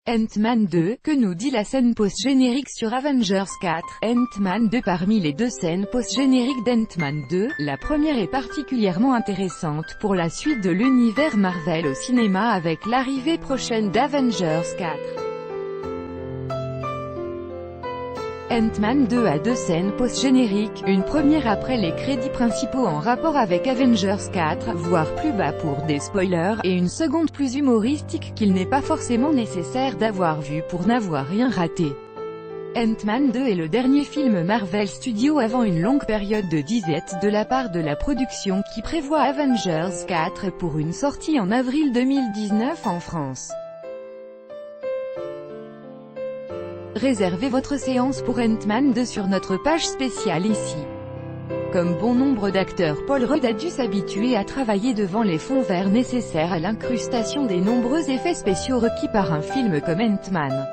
Ant-Man 2, que nous dit la scène post-générique sur Avengers 4, Ant-Man 2. Parmi les deux scènes post-génériques d'Ant-Man 2, la première est particulièrement intéressante pour la suite de l'univers Marvel au cinéma avec l'arrivée prochaine d'Avengers 4. Ant-Man 2 a deux scènes post-génériques, une première après les crédits principaux en rapport avec Avengers 4, voire plus bas pour des spoilers, et une seconde plus humoristique qu'il n'est pas forcément nécessaire d'avoir vu pour n'avoir rien raté. Ant-Man 2 est le dernier film Marvel Studios avant une longue période de disette de la part de la production qui prévoit Avengers 4 pour une sortie en avril 2019 en France. Réservez votre séance pour Ant-Man 2 sur notre page spéciale ici. Comme bon nombre d'acteurs, Paul Rudd a dû s'habituer à travailler devant les fonds verts nécessaires à l'incrustation des nombreux effets spéciaux requis par un film comme Ant-Man.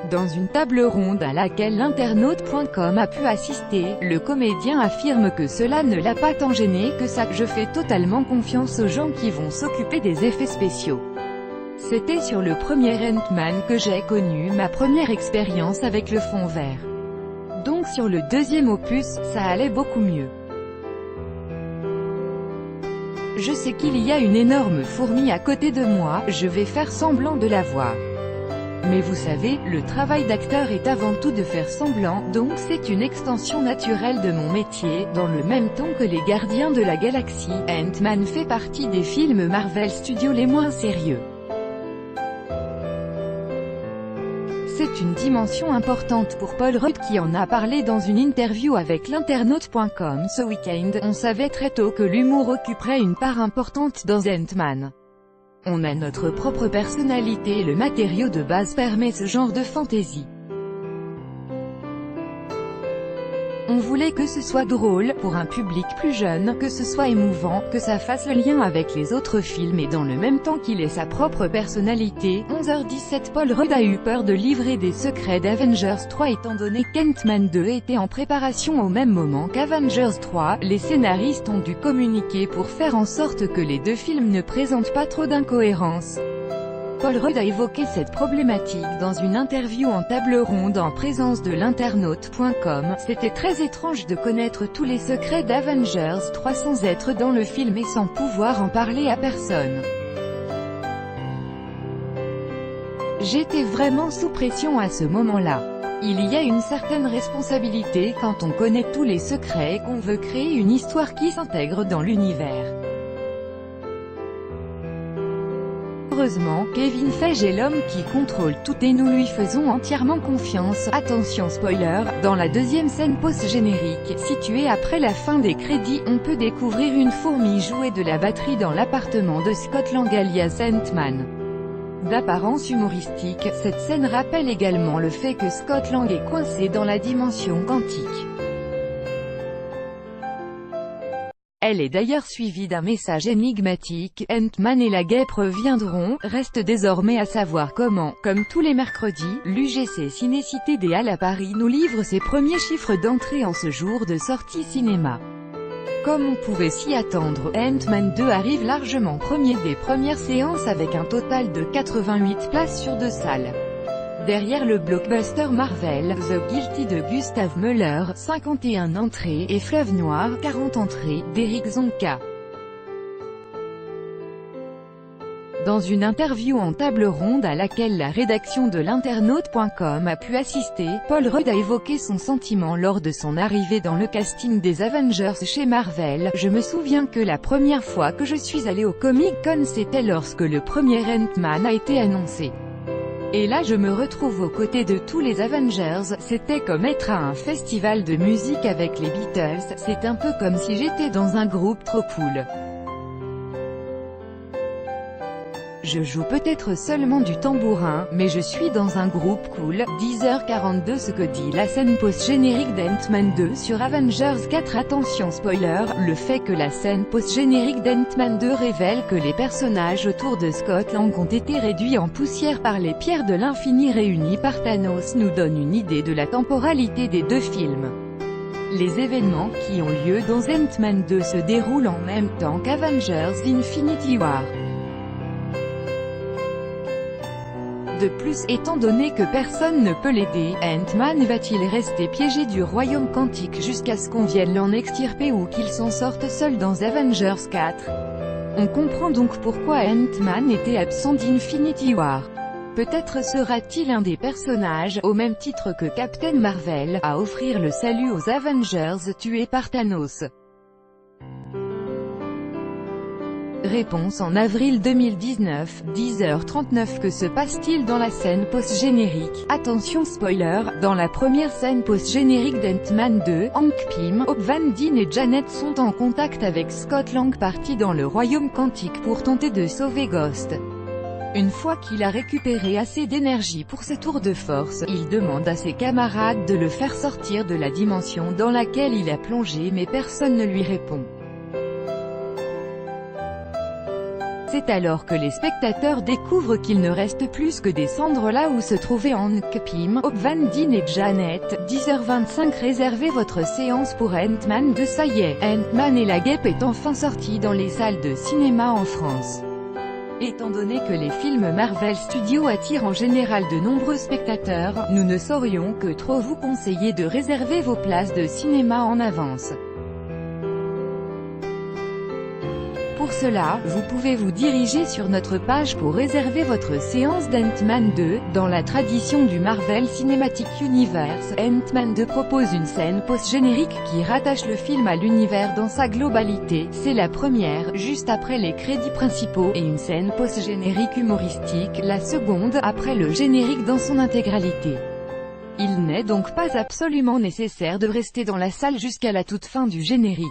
Dans une table ronde à laquelle l'internaute.com a pu assister, le comédien affirme que cela ne l'a pas tant gêné que ça. Je fais totalement confiance aux gens qui vont s'occuper des effets spéciaux. C'était sur le premier Ant-Man que j'ai connu ma première expérience avec le fond vert. Donc sur le deuxième opus, ça allait beaucoup mieux. Je sais qu'il y a une énorme fourmi à côté de moi, je vais faire semblant de la voir. Mais vous savez, le travail d'acteur est avant tout de faire semblant, donc c'est une extension naturelle de mon métier. Dans le même temps que les Gardiens de la Galaxie, Ant-Man fait partie des films Marvel Studios les moins sérieux. C'est une dimension importante pour Paul Rudd qui en a parlé dans une interview avec l'internaute.com ce week-end. On savait très tôt que l'humour occuperait une part importante dans Ant-Man. On a notre propre personnalité et le matériau de base permet ce genre de fantaisie. On voulait que ce soit drôle, pour un public plus jeune, que ce soit émouvant, que ça fasse le lien avec les autres films et dans le même temps qu'il ait sa propre personnalité. 11h17 Paul Rudd a eu peur de livrer des secrets d'Avengers 3 étant donné qu'Ant-Man 2 était en préparation au même moment qu'Avengers 3, les scénaristes ont dû communiquer pour faire en sorte que les deux films ne présentent pas trop d'incohérences. Paul Rudd a évoqué cette problématique dans une interview en table ronde en présence de l'internaute.com. C'était très étrange de connaître tous les secrets d'Avengers 3 sans être dans le film et sans pouvoir en parler à personne. J'étais vraiment sous pression à ce moment-là. Il y a une certaine responsabilité quand on connaît tous les secrets et qu'on veut créer une histoire qui s'intègre dans l'univers. Heureusement, Kevin Feige est l'homme qui contrôle tout et nous lui faisons entièrement confiance. Attention spoiler, dans la deuxième scène post-générique, située après la fin des crédits, on peut découvrir une fourmi jouer de la batterie dans l'appartement de Scott Lang alias Ant-Man. D'apparence humoristique, cette scène rappelle également le fait que Scott Lang est coincé dans la dimension quantique. Elle est d'ailleurs suivie d'un message énigmatique, Ant-Man et la guêpe reviendront, reste désormais à savoir comment. Comme tous les mercredis, l'UGC Cinécité des Halles à Paris nous livre ses premiers chiffres d'entrée en ce jour de sortie cinéma. Comme on pouvait s'y attendre, Ant-Man 2 arrive largement premier des premières séances avec un total de 88 places sur 2 salles. Derrière le blockbuster Marvel, The Guilty de Gustav Müller, 51 entrées, et Fleuve Noir, 40 entrées, d'Eric Zonka. Dans une interview en table ronde à laquelle la rédaction de l'internaute.com a pu assister, Paul Rudd a évoqué son sentiment lors de son arrivée dans le casting des Avengers chez Marvel. Je me souviens que la première fois que je suis allé au Comic-Con c'était lorsque le premier Ant-Man a été annoncé. Et là je me retrouve aux côtés de tous les Avengers, c'était comme être à un festival de musique avec les Beatles, c'est un peu comme si j'étais dans un groupe trop cool. Je joue peut-être seulement du tambourin, mais je suis dans un groupe cool. 10h42 Ce que dit la scène post-générique d'Ant-Man 2 sur Avengers 4. Attention spoiler, le fait que la scène post-générique d'Ant-Man 2 révèle que les personnages autour de Scott Lang ont été réduits en poussière par les pierres de l'infini réunies par Thanos nous donne une idée de la temporalité des deux films. Les événements qui ont lieu dans Ant-Man 2 se déroulent en même temps qu'Avengers Infinity War. De plus, étant donné que personne ne peut l'aider, Ant-Man va-t-il rester piégé du royaume quantique jusqu'à ce qu'on vienne l'en extirper ou qu'il s'en sorte seul dans Avengers 4? On comprend donc pourquoi Ant-Man était absent d'Infinity War. Peut-être sera-t-il un des personnages, au même titre que Captain Marvel, à offrir le salut aux Avengers tués par Thanos. Réponse en avril 2019, 10h39. Que se passe-t-il dans la scène post-générique? Attention spoiler, dans la première scène post-générique d'Ant-Man 2, Hank Pym, Hope Van Dyne et Janet sont en contact avec Scott Lang parti dans le royaume quantique pour tenter de sauver Ghost. Une fois qu'il a récupéré assez d'énergie pour ses tours de force, il demande à ses camarades de le faire sortir de la dimension dans laquelle il a plongé mais personne ne lui répond. C'est alors que les spectateurs découvrent qu'il ne reste plus que des cendres là où se trouvaient Hank Pym, Hope Van Dyne et Janet. 10h25. Réservez votre séance pour Ant-Man 2. Ça y est, Ant-Man et la Guêpe est enfin sorti dans les salles de cinéma en France. Étant donné que les films Marvel Studios attirent en général de nombreux spectateurs, nous ne saurions que trop vous conseiller de réserver vos places de cinéma en avance. Pour cela, vous pouvez vous diriger sur notre page pour réserver votre séance d'Ant-Man 2. Dans la tradition du Marvel Cinematic Universe, Ant-Man 2 propose une scène post-générique qui rattache le film à l'univers dans sa globalité. C'est la première, juste après les crédits principaux, et une scène post-générique humoristique, la seconde, après le générique dans son intégralité. Il n'est donc pas absolument nécessaire de rester dans la salle jusqu'à la toute fin du générique.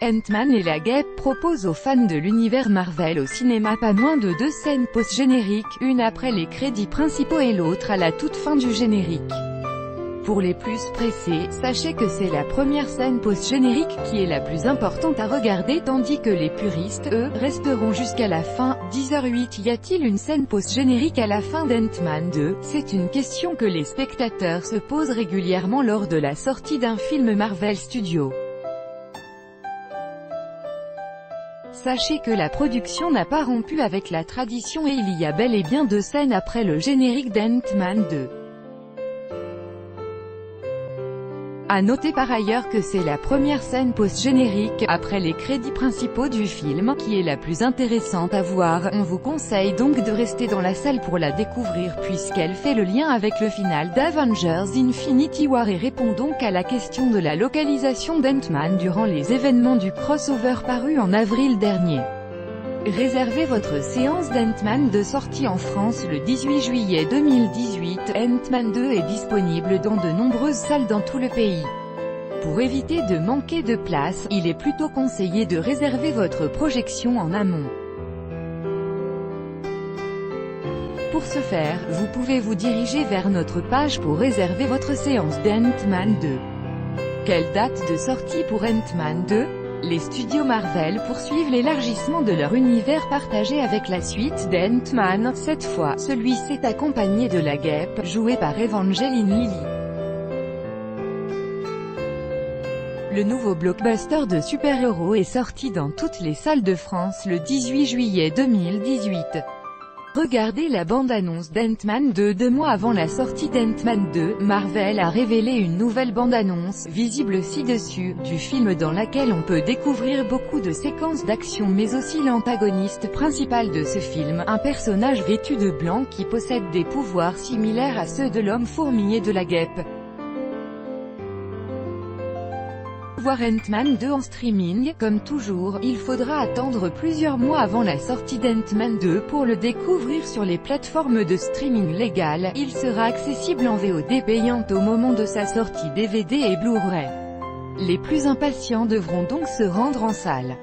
Ant-Man et la Guêpe proposent aux fans de l'univers Marvel au cinéma pas moins de 2 scènes post-génériques, une après les crédits principaux et l'autre à la toute fin du générique. Pour les plus pressés, sachez que c'est la première scène post-générique qui est la plus importante à regarder tandis que les puristes, eux, resteront jusqu'à la fin. 10h08. Y a-t-il une scène post-générique à la fin d'Ant-Man 2? C'est une question que les spectateurs se posent régulièrement lors de la sortie d'un film Marvel Studios. Sachez que la production n'a pas rompu avec la tradition et il y a bel et bien 2 scènes après le générique d'Ant-Man 2. À noter par ailleurs que c'est la première scène post-générique, après les crédits principaux du film, qui est la plus intéressante à voir. On vous conseille donc de rester dans la salle pour la découvrir puisqu'elle fait le lien avec le final d'Avengers Infinity War et répond donc à la question de la localisation d'Ant-Man durant les événements du crossover paru en avril dernier. Réservez votre séance d'Ant-Man 2 sortie en France le 18 juillet 2018. Ant-Man 2 est disponible dans de nombreuses salles dans tout le pays. Pour éviter de manquer de place, il est plutôt conseillé de réserver votre projection en amont. Pour ce faire, vous pouvez vous diriger vers notre page pour réserver votre séance d'Ant-Man 2. Quelle date de sortie pour Ant-Man 2? Les studios Marvel poursuivent l'élargissement de leur univers partagé avec la suite d'Ant-Man. Cette fois, celui-ci est accompagné de la Guêpe, jouée par Evangeline Lilly. Le nouveau blockbuster de super-héros est sorti dans toutes les salles de France le 18 juillet 2018. Regardez la bande-annonce d'Ant-Man 2. 2 mois avant la sortie d'Ant-Man 2, Marvel a révélé une nouvelle bande-annonce, visible ci-dessus, du film dans laquelle on peut découvrir beaucoup de séquences d'action mais aussi l'antagoniste principal de ce film, un personnage vêtu de blanc qui possède des pouvoirs similaires à ceux de l'homme-fourmi et de la Guêpe. Voir Ant-Man 2 en streaming, comme toujours, il faudra attendre plusieurs mois avant la sortie d'Ant-Man 2 pour le découvrir sur les plateformes de streaming légales. Il sera accessible en VOD payante au moment de sa sortie DVD et Blu-ray. Les plus impatients devront donc se rendre en salle.